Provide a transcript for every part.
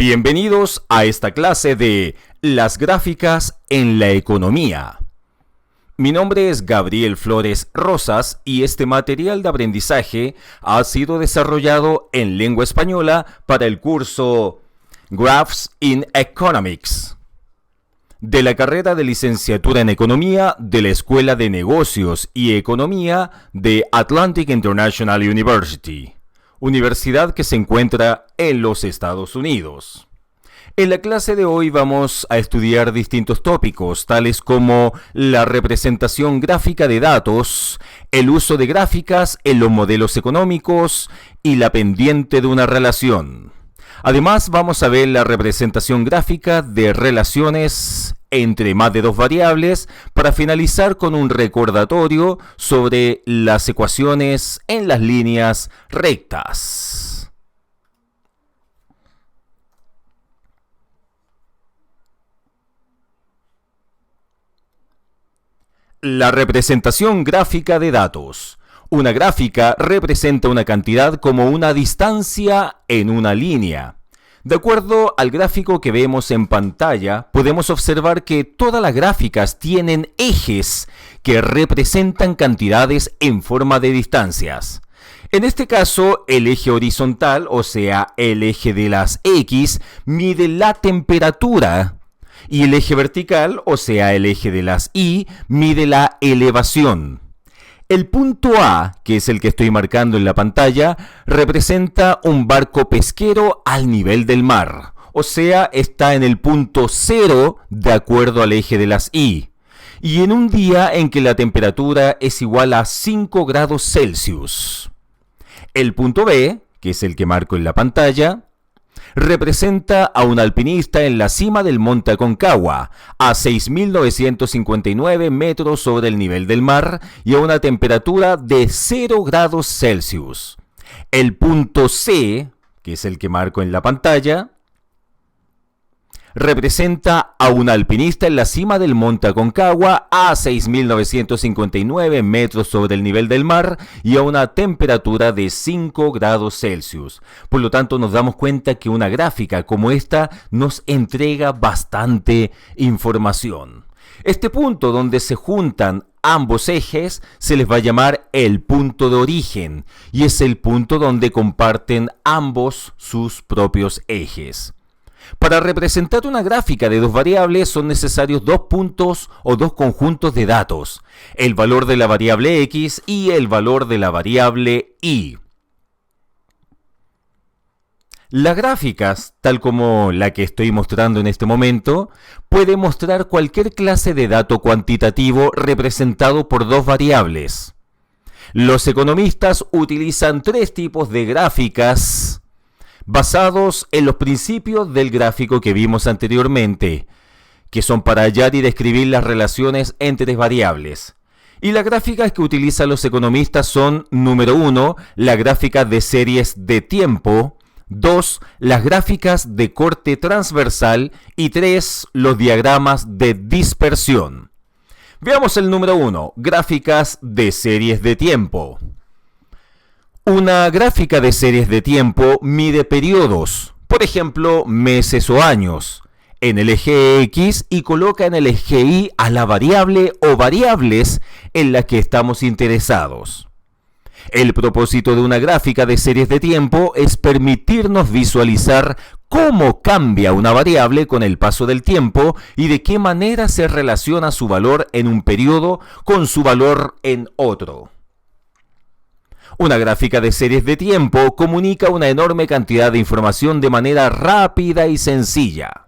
Bienvenidos a esta clase de las gráficas en la economía. Mi nombre es Gabriel Flores Rosas y este material de aprendizaje ha sido desarrollado en lengua española para el curso Graphs in Economics de la carrera de licenciatura en Economía de la Escuela de Negocios y Economía de Atlantic International University, universidad que se encuentra en los Estados Unidos. En la clase de hoy vamos a estudiar distintos tópicos, tales como la representación gráfica de datos, el uso de gráficas en los modelos económicos y la pendiente de una relación. Además, vamos a ver la representación gráfica de relaciones entre más de dos variables para finalizar con un recordatorio sobre las ecuaciones en las líneas rectas. La representación gráfica de datos. Una gráfica representa una cantidad como una distancia en una línea. De acuerdo al gráfico que vemos en pantalla, podemos observar que todas las gráficas tienen ejes que representan cantidades en forma de distancias. En este caso, el eje horizontal, o sea, el eje de las X, mide la temperatura. Y el eje vertical, o sea, el eje de las Y, mide la elevación. El punto A, que es el que estoy marcando en la pantalla, representa un barco pesquero al nivel del mar. O sea, está en el punto 0 de acuerdo al eje de las Y. Y en un día en que la temperatura es igual a 5 grados Celsius. El punto B, que es el que marco en la pantalla, representa a un alpinista en la cima del Monte Aconcagua, a 6.959 metros sobre el nivel del mar y a una temperatura de 0 grados Celsius. El punto C, que es el que marco en la pantalla, representa a un alpinista en la cima del Monte Aconcagua a 6.959 metros sobre el nivel del mar y a una temperatura de 5 grados Celsius. Por lo tanto, nos damos cuenta que una gráfica como esta nos entrega bastante información. Este punto donde se juntan ambos ejes se les va a llamar el punto de origen y es el punto donde comparten ambos sus propios ejes. Para representar una gráfica de dos variables son necesarios dos puntos o dos conjuntos de datos, el valor de la variable X y el valor de la variable Y. Las gráficas, tal como la que estoy mostrando en este momento, pueden mostrar cualquier clase de dato cuantitativo representado por dos variables. Los economistas utilizan tres tipos de gráficas basados en los principios del gráfico que vimos anteriormente, que son para hallar y describir las relaciones entre variables. Y las gráficas que utilizan los economistas son, número 1, la gráfica de series de tiempo, 2, las gráficas de corte transversal y 3, los diagramas de dispersión. Veamos el número 1, gráficas de series de tiempo. Una gráfica de series de tiempo mide periodos, por ejemplo, meses o años, en el eje X y coloca en el eje Y a la variable o variables en las que estamos interesados. El propósito de una gráfica de series de tiempo es permitirnos visualizar cómo cambia una variable con el paso del tiempo y de qué manera se relaciona su valor en un periodo con su valor en otro. Una gráfica de series de tiempo comunica una enorme cantidad de información de manera rápida y sencilla.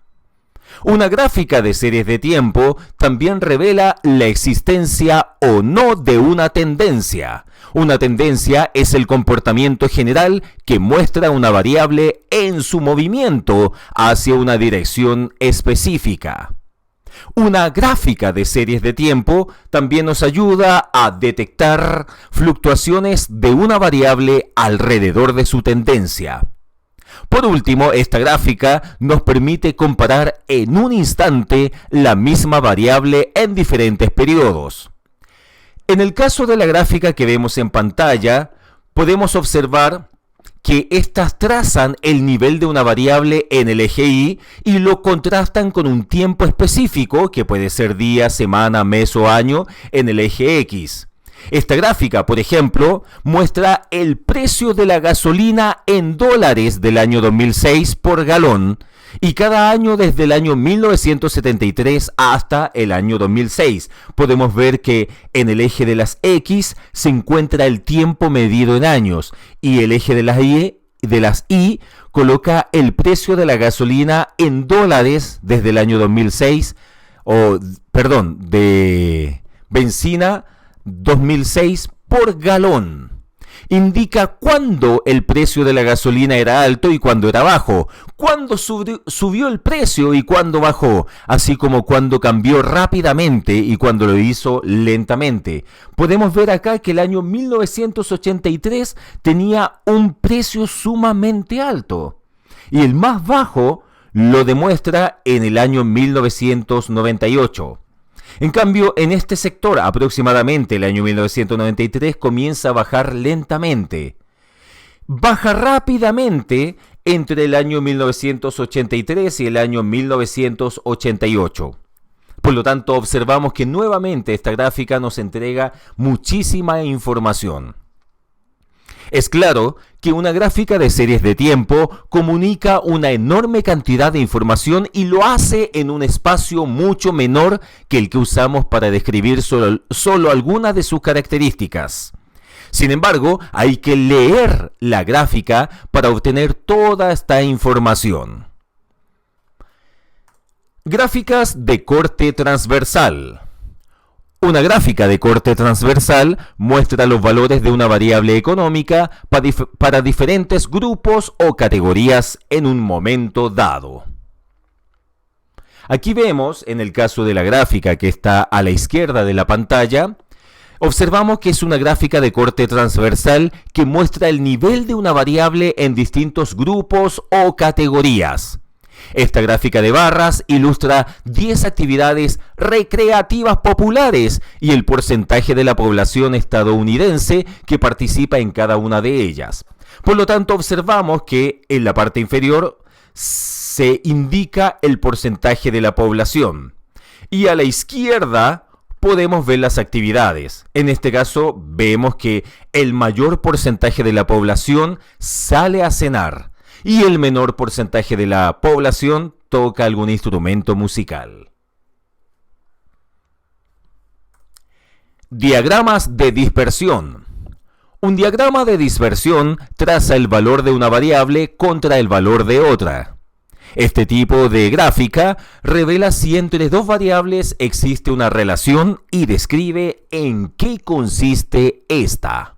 Una gráfica de series de tiempo también revela la existencia o no de una tendencia. Una tendencia es el comportamiento general que muestra una variable en su movimiento hacia una dirección específica. Una gráfica de series de tiempo también nos ayuda a detectar fluctuaciones de una variable alrededor de su tendencia. Por último, esta gráfica nos permite comparar en un instante la misma variable en diferentes periodos. En el caso de la gráfica que vemos en pantalla, podemos observar que éstas trazan el nivel de una variable en el eje Y y lo contrastan con un tiempo específico, que puede ser día, semana, mes o año, en el eje X. Esta gráfica, por ejemplo, muestra el precio de la gasolina en dólares del año 2006 por galón y cada año desde el año 1973 hasta el año 2006. Podemos ver que en el eje de las X se encuentra el tiempo medido en años y el eje de las Y coloca el precio de la gasolina en dólares desde el año 2006, de benzina 2006 por galón. Indica cuándo el precio de la gasolina era alto y cuándo era bajo, cuándo subió el precio y cuándo bajó, así como cuándo cambió rápidamente y cuándo lo hizo lentamente. Podemos ver acá que el año 1983 tenía un precio sumamente alto y el más bajo lo demuestra en el año 1998. En cambio, en este sector, aproximadamente el año 1993 comienza a bajar lentamente. Baja rápidamente entre el año 1983 y el año 1988. Por lo tanto, observamos que nuevamente esta gráfica nos entrega muchísima información. Es claro que una gráfica de series de tiempo comunica una enorme cantidad de información y lo hace en un espacio mucho menor que el que usamos para describir solo algunas de sus características. Sin embargo, hay que leer la gráfica para obtener toda esta información. Gráficas de corte transversal. Una gráfica de corte transversal muestra los valores de una variable económica para diferentes grupos o categorías en un momento dado. Aquí vemos, en el caso de la gráfica que está a la izquierda de la pantalla, observamos que es una gráfica de corte transversal que muestra el nivel de una variable en distintos grupos o categorías. Esta gráfica de barras ilustra 10 actividades recreativas populares y el porcentaje de la población estadounidense que participa en cada una de ellas. Por lo tanto, observamos que en la parte inferior se indica el porcentaje de la población y a la izquierda podemos ver las actividades. En este caso vemos que el mayor porcentaje de la población sale a cenar y el menor porcentaje de la población toca algún instrumento musical. Diagramas de dispersión. Un diagrama de dispersión traza el valor de una variable contra el valor de otra. Este tipo de gráfica revela si entre dos variables existe una relación y describe en qué consiste esta.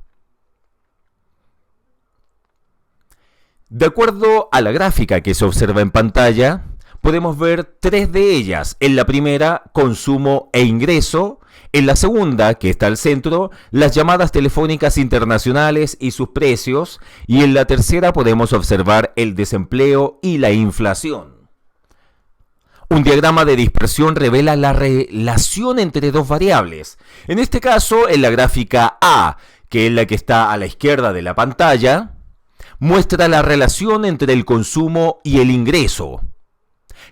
De acuerdo a la gráfica que se observa en pantalla, podemos ver tres de ellas. En la primera, consumo e ingreso. En la segunda, que está al centro, las llamadas telefónicas internacionales y sus precios. Y en la tercera podemos observar el desempleo y la inflación. Un diagrama de dispersión revela la relación entre dos variables. En este caso, en la gráfica A, que es la que está a la izquierda de la pantalla, muestra la relación entre el consumo y el ingreso.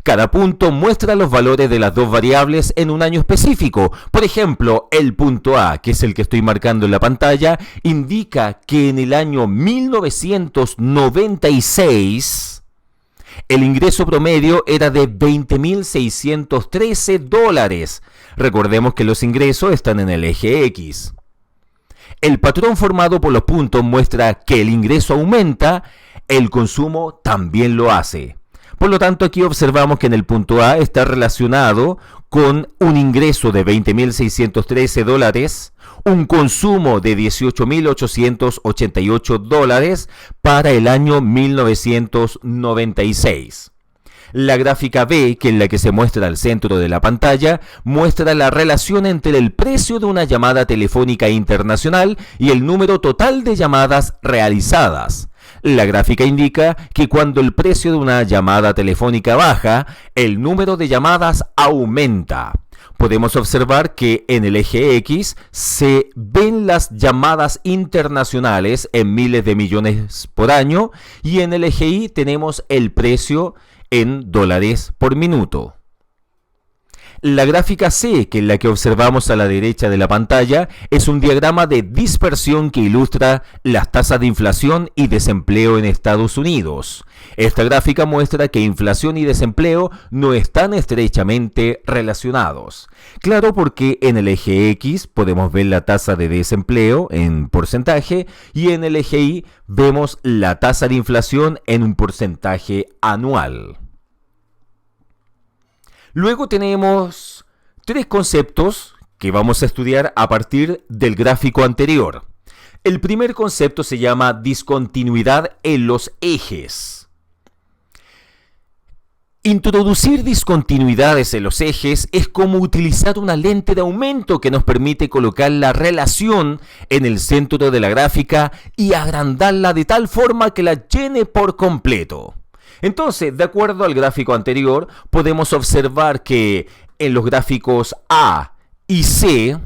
Cada punto muestra los valores de las dos variables en un año específico. Por ejemplo, el punto A, que es el que estoy marcando en la pantalla, indica que en el año 1996 el ingreso promedio era de $20,613. Recordemos que los ingresos están en el eje X. El patrón formado por los puntos muestra que el ingreso aumenta, el consumo también lo hace. Por lo tanto, aquí observamos que en el punto A está relacionado con un ingreso de $20,613, un consumo de $18,888 para el año 1996. La gráfica B, que es la que se muestra al centro de la pantalla, muestra la relación entre el precio de una llamada telefónica internacional y el número total de llamadas realizadas. La gráfica indica que cuando el precio de una llamada telefónica baja, el número de llamadas aumenta. podemos observar que en el eje X se ven las llamadas internacionales en miles de millones por año y en el eje Y tenemos el precio en dólares por minuto. La gráfica C, que es la que observamos a la derecha de la pantalla, es un diagrama de dispersión que ilustra las tasas de inflación y desempleo en Estados Unidos. Esta gráfica muestra que inflación y desempleo no están estrechamente relacionados. Claro, porque en el eje X podemos ver la tasa de desempleo en porcentaje y en el eje Y vemos la tasa de inflación en un porcentaje anual. Luego tenemos tres conceptos que vamos a estudiar a partir del gráfico anterior. El primer concepto se llama discontinuidad en los ejes. Introducir discontinuidades en los ejes es como utilizar una lente de aumento que nos permite colocar la relación en el centro de la gráfica y agrandarla de tal forma que la llene por completo. Entonces, de acuerdo al gráfico anterior, podemos observar que en los gráficos A y C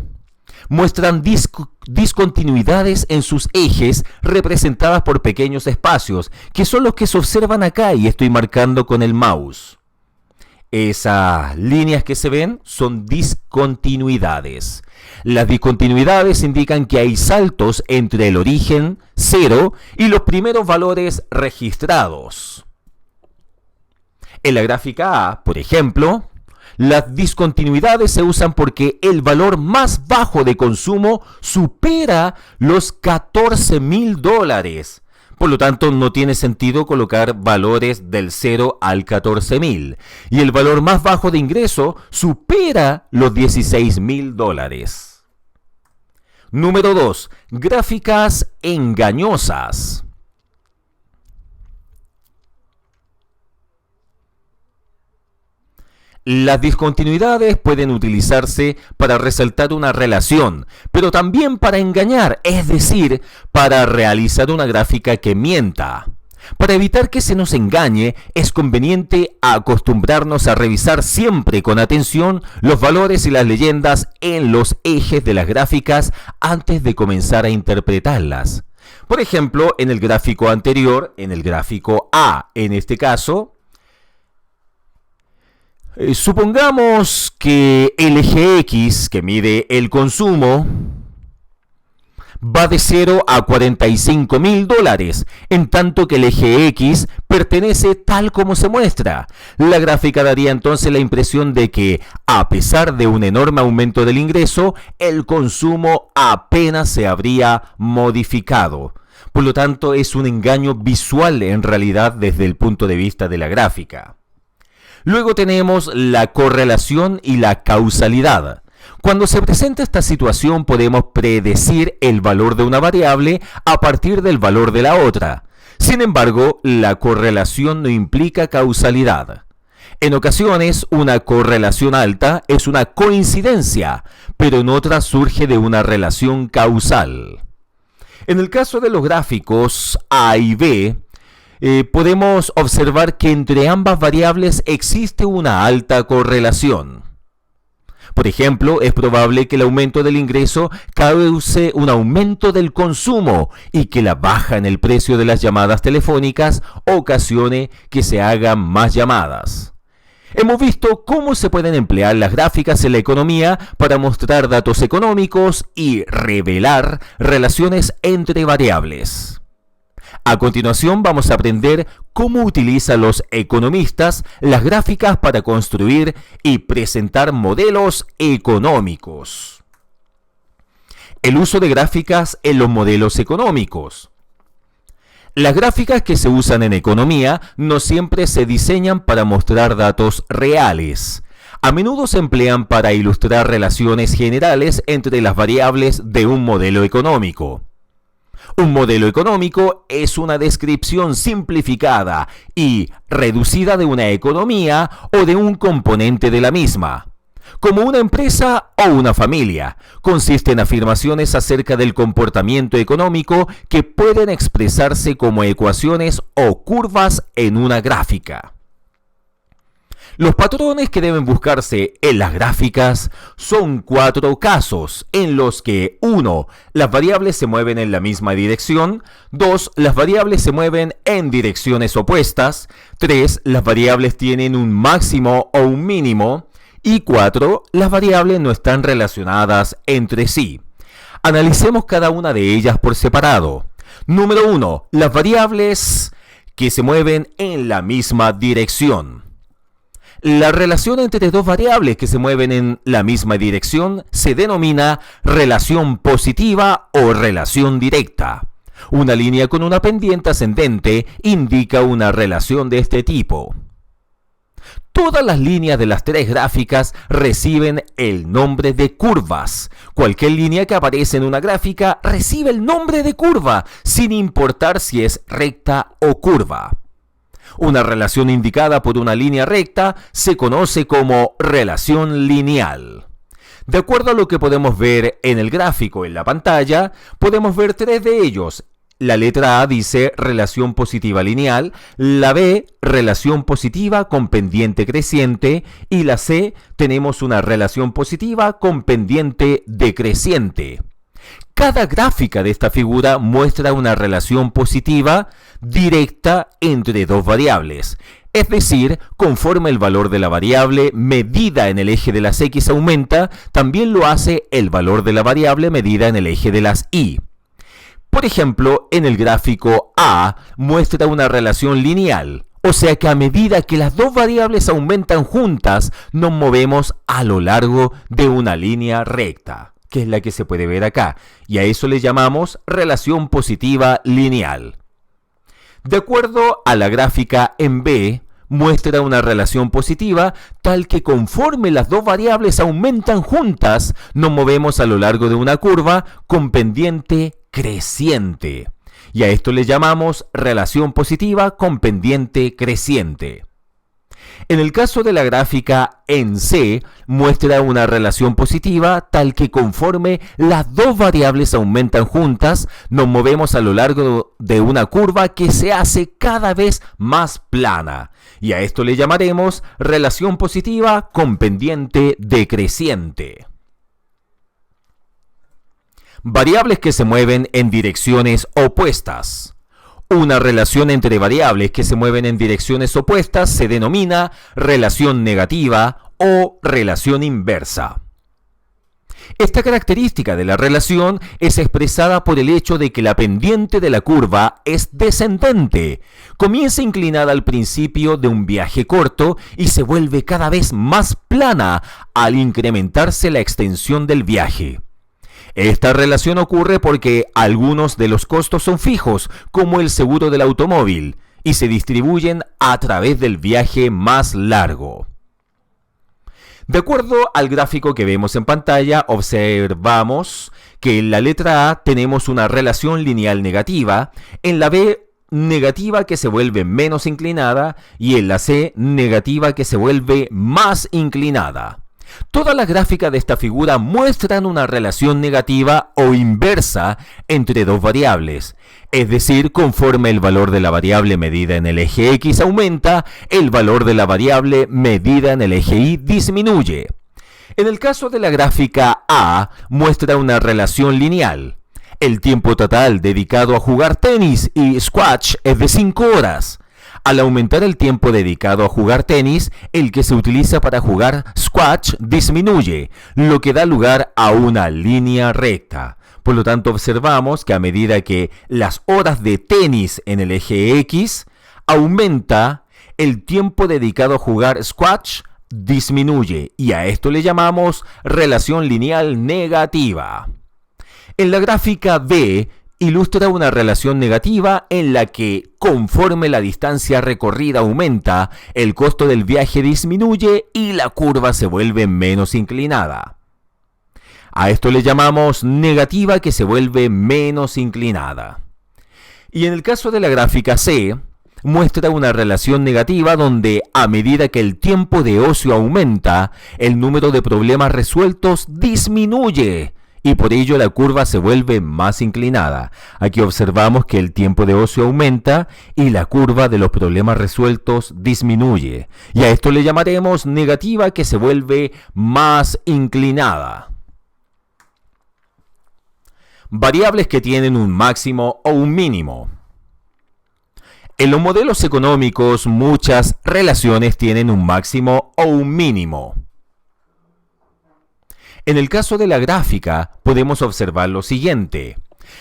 muestran discontinuidades en sus ejes representadas por pequeños espacios, que son los que se observan acá y estoy marcando con el mouse. Esas líneas que se ven son discontinuidades. Las discontinuidades indican que hay saltos entre el origen 0 y los primeros valores registrados. En la gráfica A, por ejemplo, las discontinuidades se usan porque el valor más bajo de consumo supera los $14.000. Por lo tanto, no tiene sentido colocar valores del 0 al 14.000. Y el valor más bajo de ingreso supera los $16.000. Número 2. Gráficas engañosas. Las discontinuidades pueden utilizarse para resaltar una relación, pero también para engañar, es decir, para realizar una gráfica que mienta. Para evitar que se nos engañe, es conveniente acostumbrarnos a revisar siempre con atención los valores y las leyendas en los ejes de las gráficas antes de comenzar a interpretarlas. Por ejemplo, en el gráfico anterior, en el gráfico A, en este caso, supongamos que el eje X, que mide el consumo, va de 0 a $45.000, en tanto que el eje X pertenece tal como se muestra. La gráfica daría entonces la impresión de que, a pesar de un enorme aumento del ingreso, el consumo apenas se habría modificado. Por lo tanto, es un engaño visual en realidad desde el punto de vista de la gráfica. Luego tenemos la correlación y la causalidad. Cuando se presenta esta situación podemos predecir el valor de una variable a partir del valor de la otra. Sin embargo, la correlación no implica causalidad. En ocasiones, una correlación alta es una coincidencia, pero en otras surge de una relación causal. En el caso de los gráficos A y B, podemos observar que entre ambas variables existe una alta correlación. Por ejemplo, es probable que el aumento del ingreso cause un aumento del consumo y que la baja en el precio de las llamadas telefónicas ocasione que se hagan más llamadas. Hemos visto cómo se pueden emplear las gráficas en la economía para mostrar datos económicos y revelar relaciones entre variables. A continuación vamos a aprender cómo utilizan los economistas las gráficas para construir y presentar modelos económicos. El uso de gráficas en los modelos económicos. Las gráficas que se usan en economía no siempre se diseñan para mostrar datos reales. A menudo se emplean para ilustrar relaciones generales entre las variables de un modelo económico. Un modelo económico es una descripción simplificada y reducida de una economía o de un componente de la misma. Como una empresa o una familia, consiste en afirmaciones acerca del comportamiento económico que pueden expresarse como ecuaciones o curvas en una gráfica. Los patrones que deben buscarse en las gráficas son 4 casos en los que 1. Las variables se mueven en la misma dirección, 2. Las variables se mueven en direcciones opuestas, 3. Las variables tienen un máximo o un mínimo y 4. Las variables no están relacionadas entre sí. Analicemos cada una de ellas por separado. Número 1. Las variables que se mueven en la misma dirección. La relación entre dos variables que se mueven en la misma dirección se denomina relación positiva o relación directa. Una línea con una pendiente ascendente indica una relación de este tipo. Todas las líneas de las 3 gráficas reciben el nombre de curvas. Cualquier línea que aparece en una gráfica recibe el nombre de curva, sin importar si es recta o curva. Una relación indicada por una línea recta se conoce como relación lineal. De acuerdo a lo que podemos ver en el gráfico en la pantalla, podemos ver 3 de ellos. La letra A dice relación positiva lineal, la B relación positiva con pendiente creciente y la C tenemos una relación positiva con pendiente decreciente. Cada gráfica de esta figura muestra una relación positiva directa entre dos variables. Es decir, conforme el valor de la variable medida en el eje de las X aumenta, también lo hace el valor de la variable medida en el eje de las Y. Por ejemplo, en el gráfico A muestra una relación lineal, o sea que a medida que las dos variables aumentan juntas, nos movemos a lo largo de una línea recta, que es la que se puede ver acá, y a eso le llamamos relación positiva lineal. De acuerdo a la gráfica en B, muestra una relación positiva tal que conforme las dos variables aumentan juntas, nos movemos a lo largo de una curva con pendiente creciente. Y a esto le llamamos relación positiva con pendiente creciente. En el caso de la gráfica en C, muestra una relación positiva tal que conforme las dos variables aumentan juntas, nos movemos a lo largo de una curva que se hace cada vez más plana. Y a esto le llamaremos relación positiva con pendiente decreciente. Variables que se mueven en direcciones opuestas. Una relación entre variables que se mueven en direcciones opuestas se denomina relación negativa o relación inversa. Esta característica de la relación es expresada por el hecho de que la pendiente de la curva es descendente. Comienza inclinada al principio de un viaje corto y se vuelve cada vez más plana al incrementarse la extensión del viaje. Esta relación ocurre porque algunos de los costos son fijos, como el seguro del automóvil, y se distribuyen a través del viaje más largo. De acuerdo al gráfico que vemos en pantalla, observamos que en la letra A tenemos una relación lineal negativa, en la B negativa que se vuelve menos inclinada y en la C negativa que se vuelve más inclinada. Todas las gráficas de esta figura muestran una relación negativa o inversa entre dos variables. Es decir, conforme el valor de la variable medida en el eje X aumenta, el valor de la variable medida en el eje Y disminuye. En el caso de la gráfica A, muestra una relación lineal. El tiempo total dedicado a jugar tenis y squash es de 5 horas. Al aumentar el tiempo dedicado a jugar tenis, el que se utiliza para jugar squash disminuye, lo que da lugar a una línea recta. Por lo tanto, observamos que a medida que las horas de tenis en el eje X aumenta, el tiempo dedicado a jugar squash disminuye, y a esto le llamamos relación lineal negativa. En la gráfica B, ilustra una relación negativa en la que, conforme la distancia recorrida aumenta, el costo del viaje disminuye y la curva se vuelve menos inclinada. A esto le llamamos negativa que se vuelve menos inclinada. Y en el caso de la gráfica C, muestra una relación negativa donde, a medida que el tiempo de ocio aumenta, el número de problemas resueltos disminuye y por ello la curva se vuelve más inclinada. Aquí observamos que el tiempo de ocio aumenta y la curva de los problemas resueltos disminuye. Y a esto le llamaremos negativa, que se vuelve más inclinada. Variables que tienen un máximo o un mínimo. En los modelos económicos, muchas relaciones tienen un máximo o un mínimo. En el caso de la gráfica, podemos observar lo siguiente.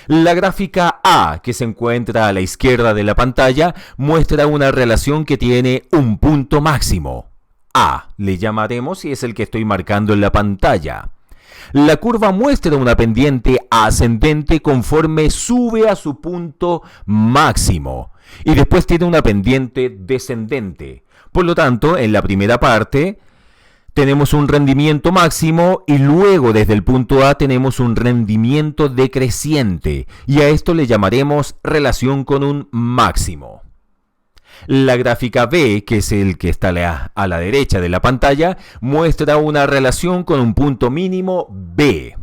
La gráfica A, que se encuentra a la izquierda de la pantalla, muestra una relación que tiene un punto máximo. A, le llamaremos, y es el que estoy marcando en la pantalla. La curva muestra una pendiente ascendente conforme sube a su punto máximo. Y después tiene una pendiente descendente. Por lo tanto, en la primera parte tenemos un rendimiento máximo y luego desde el punto A tenemos un rendimiento decreciente. Y a esto le llamaremos relación con un máximo. La gráfica B, que es el que está a la derecha de la pantalla, muestra una relación con un punto mínimo B.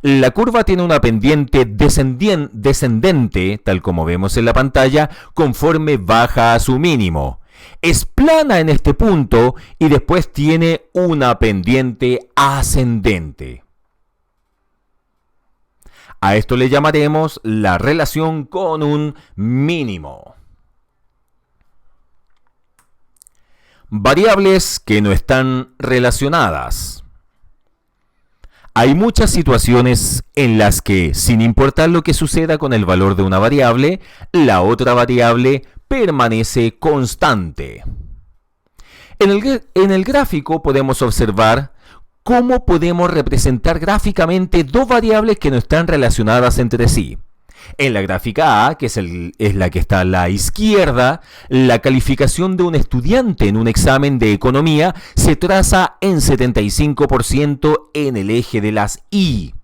La curva tiene una pendiente descendente, tal como vemos en la pantalla, conforme baja a su mínimo. Es plana en este punto y después tiene una pendiente ascendente. A esto le llamaremos la relación con un mínimo. Variables que no están relacionadas. Hay muchas situaciones en las que, sin importar lo que suceda con el valor de una variable, la otra variable permanece constante. En el gráfico podemos observar cómo podemos representar gráficamente dos variables que no están relacionadas entre sí. En la gráfica A, que es la que está a la izquierda, la calificación de un estudiante en un examen de economía se traza en 75% en el eje de las Y.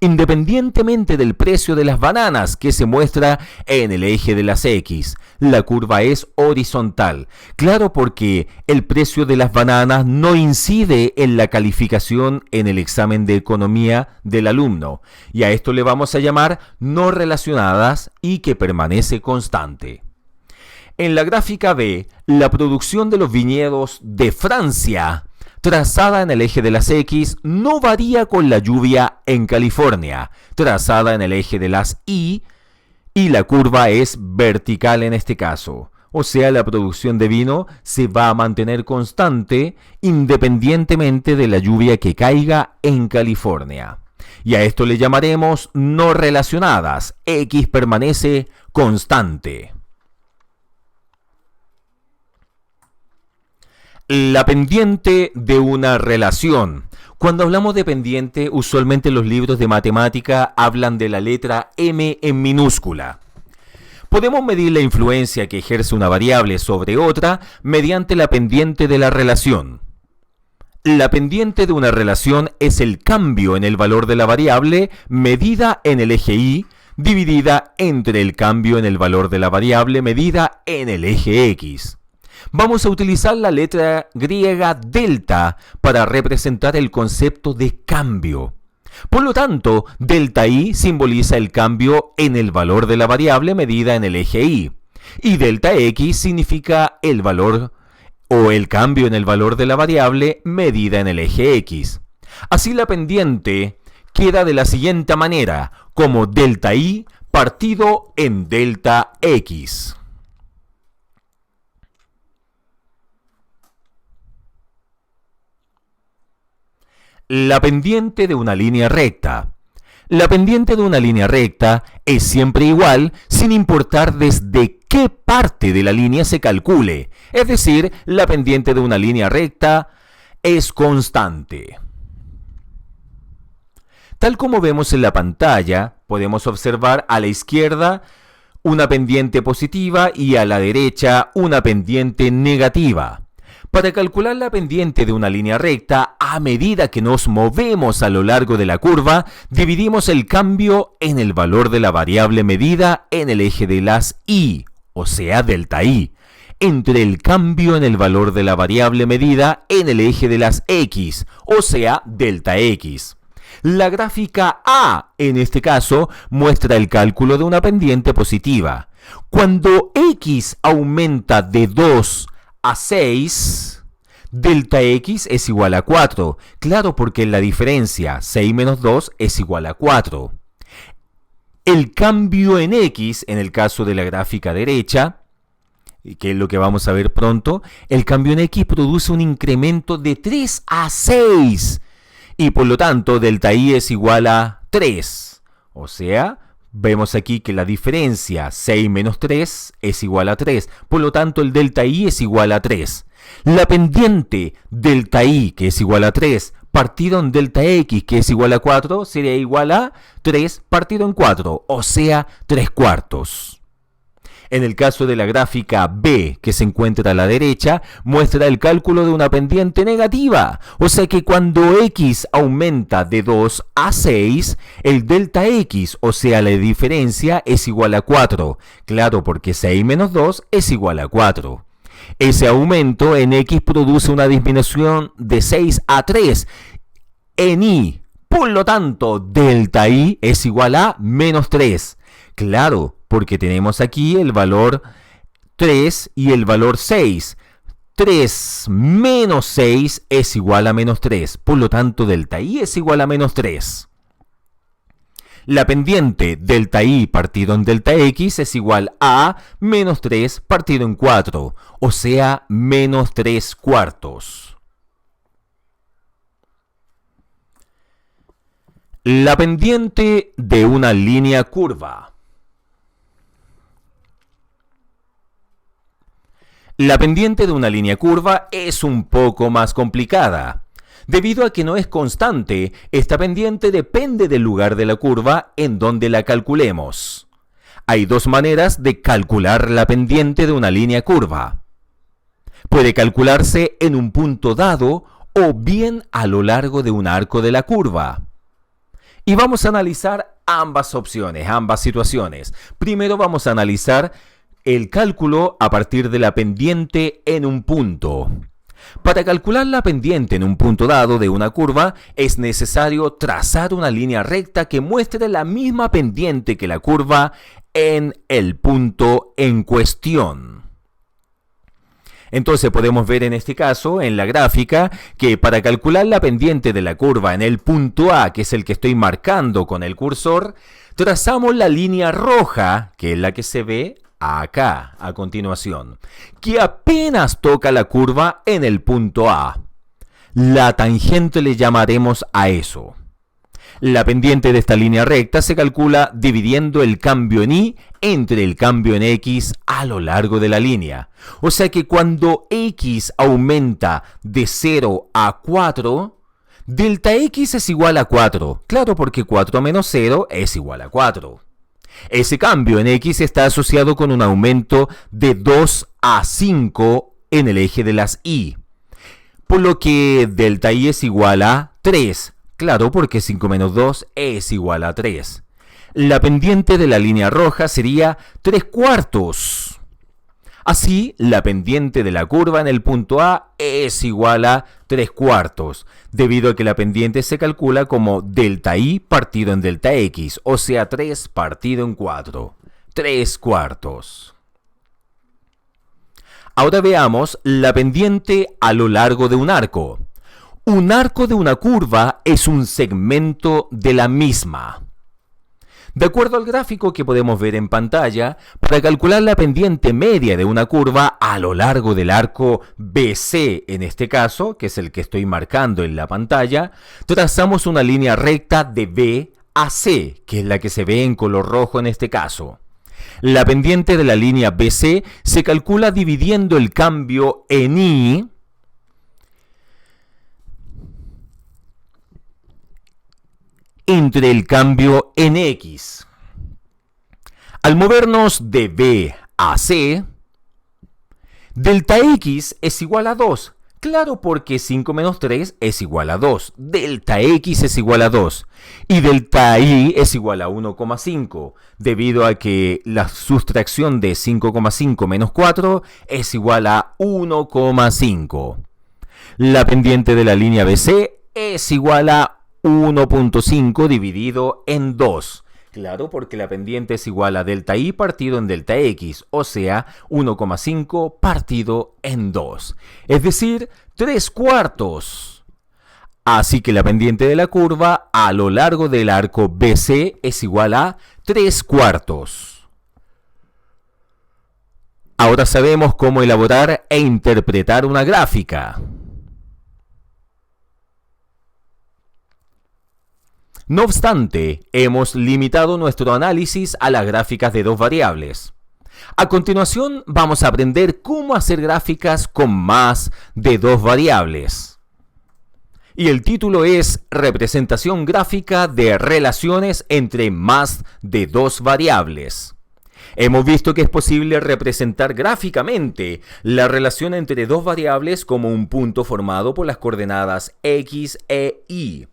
Independientemente del precio de las bananas, que se muestra en el eje de las X, la curva es horizontal. Claro, porque el precio de las bananas no incide en la calificación en el examen de economía del alumno. Y a esto le vamos a llamar no relacionadas y que permanece constante. En la gráfica B, la producción de los viñedos de Francia, trazada en el eje de las X, no varía con la lluvia en California, trazada en el eje de las Y la curva es vertical en este caso. O sea, la producción de vino se va a mantener constante independientemente de la lluvia que caiga en California. Y a esto le llamaremos no relacionadas. X permanece constante. La pendiente de una relación. Cuando hablamos de pendiente, usualmente los libros de matemática hablan de la letra M en minúscula. Podemos medir la influencia que ejerce una variable sobre otra mediante la pendiente de la relación. La pendiente de una relación es el cambio en el valor de la variable medida en el eje Y, dividida entre el cambio en el valor de la variable medida en el eje X. Vamos a utilizar la letra griega delta para representar el concepto de cambio. Por lo tanto, delta I simboliza el cambio en el valor de la variable medida en el eje Y. Y delta X significa el valor o el cambio en el valor de la variable medida en el eje X. Así la pendiente queda de la siguiente manera, como delta I partido en delta X. La pendiente de una línea recta. La pendiente de una línea recta es siempre igual sin importar desde qué parte de la línea se calcule. Es decir, la pendiente de una línea recta es constante. Tal como vemos en la pantalla, podemos observar a la izquierda una pendiente positiva y a la derecha una pendiente negativa. Para calcular la pendiente de una línea recta, a medida que nos movemos a lo largo de la curva, dividimos el cambio en el valor de la variable medida en el eje de las Y, o sea, delta I, entre el cambio en el valor de la variable medida en el eje de las X, o sea, delta X. La gráfica A, en este caso, muestra el cálculo de una pendiente positiva. Cuando x aumenta de 2 a 6, delta x es igual a 4. Claro, porque la diferencia 6 menos 2 es igual a 4. El cambio en x, en el caso de la gráfica derecha, que es lo que vamos a ver pronto, el cambio en x produce un incremento de 3 a 6. Y por lo tanto, delta i es igual a 3. O sea, vemos aquí que la diferencia 6 menos 3 es igual a 3. Por lo tanto, el delta i es igual a 3. La pendiente delta i, que es igual a 3, partido en delta x, que es igual a 4, sería igual a 3 partido en 4, o sea, 3 cuartos. En el caso de la gráfica B, que se encuentra a la derecha, muestra el cálculo de una pendiente negativa. O sea que cuando x aumenta de 2 a 6, el delta x, o sea, la diferencia, es igual a 4. Claro, porque 6 menos 2 es igual a 4. Ese aumento en x produce una disminución de 6 a 3 en y. Por lo tanto, delta i es igual a menos 3. Claro, porque tenemos aquí el valor 3 y el valor 6. 3 menos 6 es igual a menos 3. Por lo tanto, delta i es igual a menos 3. La pendiente delta i partido en delta x es igual a menos 3 partido en 4, o sea, menos 3 cuartos. La pendiente de una línea curva. La pendiente de una línea curva es un poco más complicada. Debido a que no es constante, esta pendiente depende del lugar de la curva en donde la calculemos. Hay dos maneras de calcular la pendiente de una línea curva. Puede calcularse en un punto dado o bien a lo largo de un arco de la curva. Y vamos a analizar ambas opciones, ambas situaciones. Primero vamos a analizar el cálculo a partir de la pendiente en un punto. Para calcular la pendiente en un punto dado de una curva, es necesario trazar una línea recta que muestre la misma pendiente que la curva en el punto en cuestión. Entonces podemos ver en este caso, en la gráfica, que para calcular la pendiente de la curva en el punto A, que es el que estoy marcando con el cursor, trazamos la línea roja, que es la que se ve acá, a continuación, que apenas toca la curva en el punto A. La tangente le llamaremos a eso. La pendiente de esta línea recta se calcula dividiendo el cambio en y entre el cambio en x a lo largo de la línea. O sea que cuando x aumenta de 0 a 4, delta x es igual a 4. Claro, porque 4 menos 0 es igual a 4. Ese cambio en x está asociado con un aumento de 2 a 5 en el eje de las y. Por lo que delta i es igual a 3. Claro, porque 5 menos 2 es igual a 3. La pendiente de la línea roja sería 3 cuartos. Así, la pendiente de la curva en el punto A es igual a 3 cuartos, debido a que la pendiente se calcula como delta i partido en delta x, o sea, 3 partido en 4. 3 cuartos. Ahora veamos la pendiente a lo largo de un arco. Un arco de una curva es un segmento de la misma. De acuerdo al gráfico que podemos ver en pantalla, para calcular la pendiente media de una curva a lo largo del arco BC, en este caso, que es el que estoy marcando en la pantalla, trazamos una línea recta de B a C, que es la que se ve en color rojo en este caso. La pendiente de la línea BC se calcula dividiendo el cambio en Y entre el cambio en X. Al movernos de B a C, delta X es igual a 2. Claro, porque 5 menos 3 es igual a 2. Delta X es igual a 2. Y delta Y es igual a 1,5. Debido a que la sustracción de 5,5 menos 4 es igual a 1,5. La pendiente de la línea BC es igual a 1.5 dividido en 2. Claro, porque la pendiente es igual a delta I partido en delta X, o sea, 1,5 partido en 2. Es decir, 3/4. Así que la pendiente de la curva a lo largo del arco BC es igual a 3/4. Ahora sabemos cómo elaborar e interpretar una gráfica. No obstante, hemos limitado nuestro análisis a las gráficas de dos variables. A continuación, vamos a aprender cómo hacer gráficas con más de dos variables. Y el título es Representación gráfica de relaciones entre más de dos variables. Hemos visto que es posible representar gráficamente la relación entre dos variables como un punto formado por las coordenadas X e Y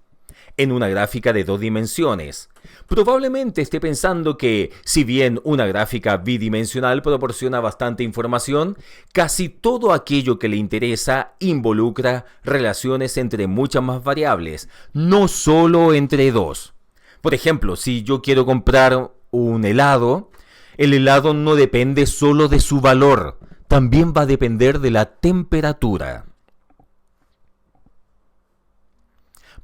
en una gráfica de dos dimensiones. Probablemente esté pensando que, si bien una gráfica bidimensional proporciona bastante información, casi todo aquello que le interesa involucra relaciones entre muchas más variables, no solo entre dos. Por ejemplo, si yo quiero comprar un helado, el helado no depende solo de su valor, también va a depender de la temperatura.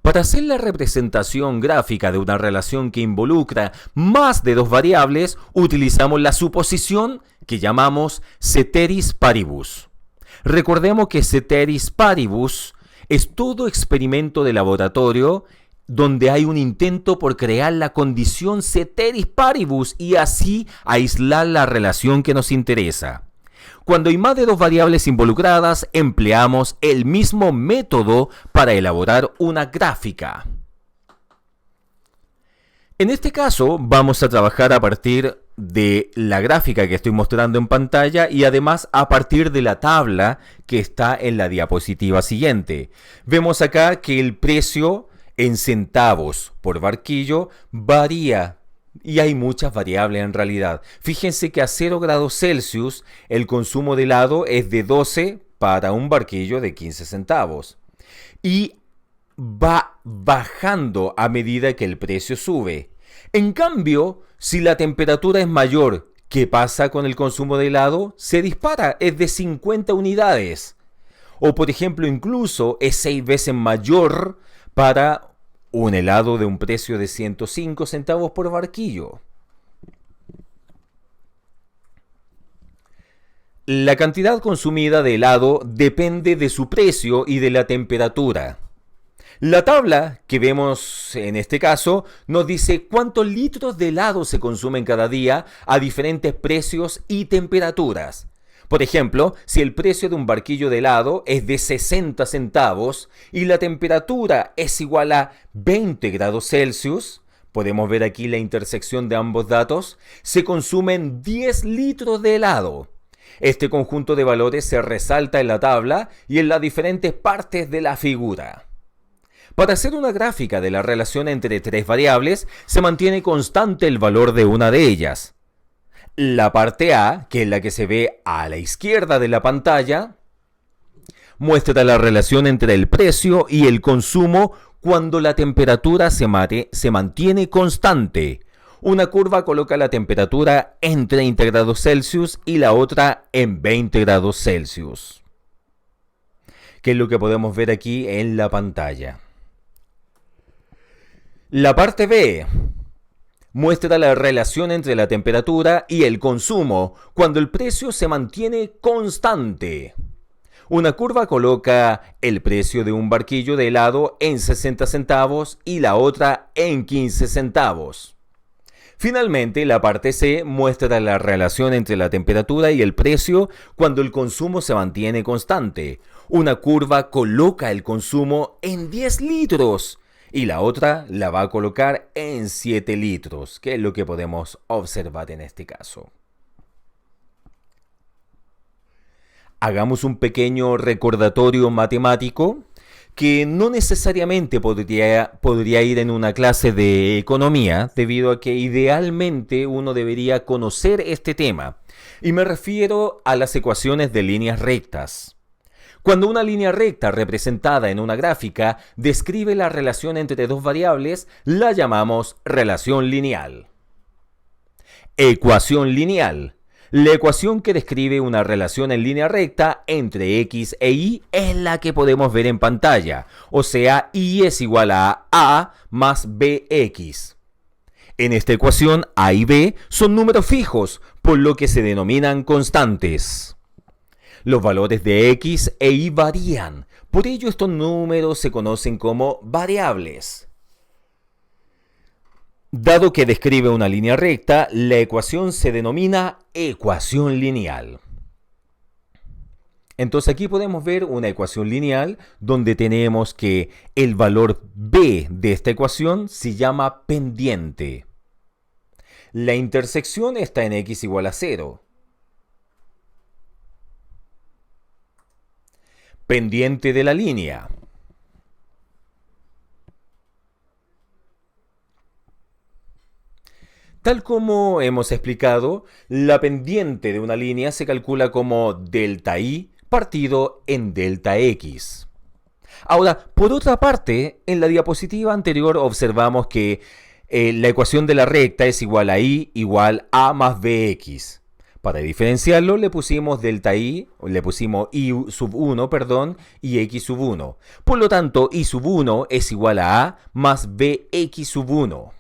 Para hacer la representación gráfica de una relación que involucra más de dos variables, utilizamos la suposición que llamamos ceteris paribus. Recordemos que ceteris paribus es todo experimento de laboratorio donde hay un intento por crear la condición ceteris paribus y así aislar la relación que nos interesa. Cuando hay más de dos variables involucradas, empleamos el mismo método para elaborar una gráfica. En este caso, vamos a trabajar a partir de la gráfica que estoy mostrando en pantalla y además a partir de la tabla que está en la diapositiva siguiente. Vemos acá que el precio en centavos por barquillo varía. Y hay muchas variables en realidad. Fíjense que a 0 grados Celsius el consumo de helado es de 12 para un barquillo de 15 centavos. Y va bajando a medida que el precio sube. En cambio, si la temperatura es mayor, ¿qué pasa con el consumo de helado? Se dispara, es de 50 unidades. O por ejemplo, incluso es 6 veces mayor para un helado de un precio de 105 centavos por barquillo. La cantidad consumida de helado depende de su precio y de la temperatura. La tabla que vemos en este caso nos dice cuántos litros de helado se consumen cada día a diferentes precios y temperaturas. Por ejemplo, si el precio de un barquillo de helado es de 60 centavos y la temperatura es igual a 20 grados Celsius, podemos ver aquí la intersección de ambos datos, se consumen 10 litros de helado. Este conjunto de valores se resalta en la tabla y en las diferentes partes de la figura. Para hacer una gráfica de la relación entre tres variables, se mantiene constante el valor de una de ellas. La parte A, que es la que se ve a la izquierda de la pantalla, muestra la relación entre el precio y el consumo cuando la temperatura se mantiene constante. Una curva coloca la temperatura en 30 grados Celsius y la otra en 20 grados Celsius, que es lo que podemos ver aquí en la pantalla. La parte B muestra la relación entre la temperatura y el consumo cuando el precio se mantiene constante. Una curva coloca el precio de un barquillo de helado en 60 centavos y la otra en 15 centavos. Finalmente, la parte C muestra la relación entre la temperatura y el precio cuando el consumo se mantiene constante. Una curva coloca el consumo en 10 litros. Y la otra la va a colocar en 7 litros, que es lo que podemos observar en este caso. Hagamos un pequeño recordatorio matemático que no necesariamente podría ir en una clase de economía, debido a que idealmente uno debería conocer este tema. Y me refiero a las ecuaciones de líneas rectas. Cuando una línea recta representada en una gráfica describe la relación entre dos variables, la llamamos relación lineal. Ecuación lineal. La ecuación que describe una relación en línea recta entre x e y es la que podemos ver en pantalla, o sea, y es igual a más bx. En esta ecuación, a y b son números fijos, por lo que se denominan constantes. Los valores de x e y varían, por ello estos números se conocen como variables. Dado que describe una línea recta, la ecuación se denomina ecuación lineal. Entonces aquí podemos ver una ecuación lineal donde tenemos que el valor b de esta ecuación se llama pendiente. La intersección está en x igual a 0. Pendiente de la línea. Tal como hemos explicado, la pendiente de una línea se calcula como delta y partido en delta x. Ahora, por otra parte, en la diapositiva anterior observamos que la ecuación de la recta es igual a y igual a más bx. Para diferenciarlo le pusimos delta y, le pusimos y sub 1, perdón, y x sub 1. Por lo tanto, y sub 1 es igual a más bx sub 1.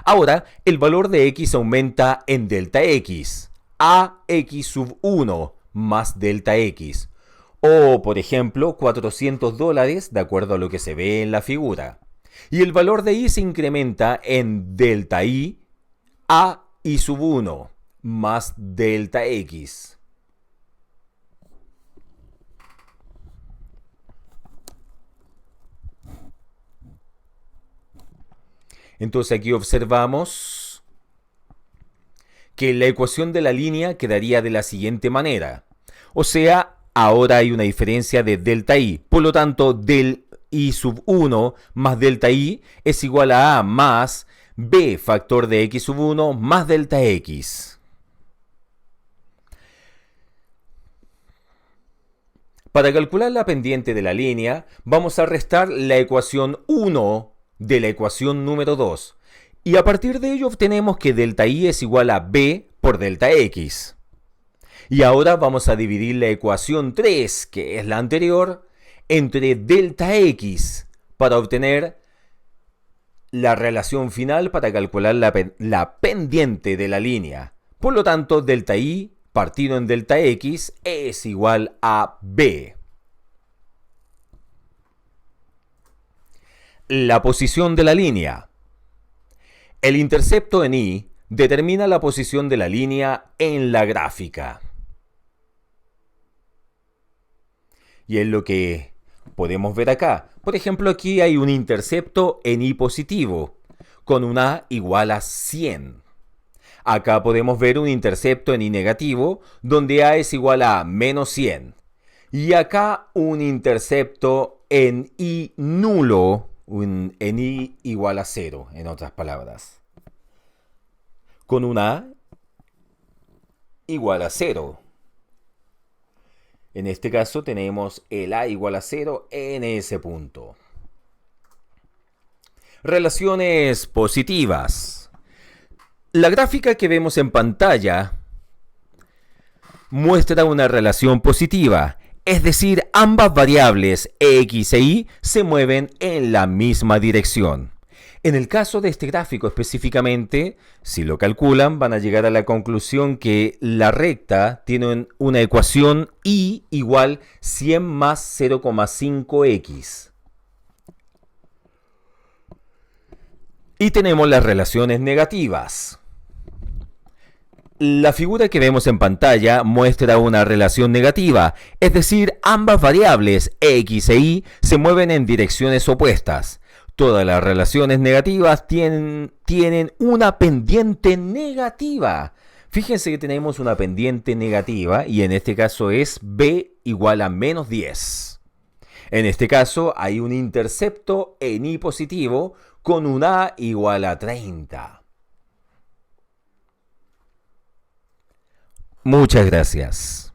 Ahora, el valor de x aumenta en delta x, a x sub 1 más delta x. O, por ejemplo, $400 de acuerdo a lo que se ve en la figura. Y el valor de y se incrementa en delta y, a y sub 1 más delta x. Entonces aquí observamos que la ecuación de la línea quedaría de la siguiente manera. O sea, ahora hay una diferencia de delta y. Por lo tanto, del y sub 1 más delta y es igual a más b factor de x sub 1 más delta x. Para calcular la pendiente de la línea, vamos a restar la ecuación 1 de la ecuación número 2. Y a partir de ello obtenemos que delta y es igual a b por delta x. Y ahora vamos a dividir la ecuación 3, que es la anterior, entre delta x para obtener la relación final para calcular la pendiente de la línea. Por lo tanto, delta y partido en delta x es igual a b. La posición de la línea. El intercepto en y determina la posición de la línea en la gráfica. Y es lo que podemos ver acá. Por ejemplo, aquí hay un intercepto en y positivo, con un a igual a 100. Acá podemos ver un intercepto en y negativo, donde a es igual a menos 100. Y acá un intercepto en y nulo, en y igual a 0, en otras palabras. Con un a igual a 0. En este caso tenemos el a igual a 0 en ese punto. Relaciones positivas. La gráfica que vemos en pantalla muestra una relación positiva, es decir, ambas variables x e y se mueven en la misma dirección. En el caso de este gráfico específicamente, si lo calculan, van a llegar a la conclusión que la recta tiene una ecuación y igual 100 más 0,5x. Y tenemos las relaciones negativas. La figura que vemos en pantalla muestra una relación negativa, es decir, ambas variables x e y se mueven en direcciones opuestas. Todas las relaciones negativas tienen una pendiente negativa. Fíjense que tenemos una pendiente negativa y en este caso es b igual a menos 10. En este caso hay un intercepto en y positivo con un a igual a 30. Muchas gracias.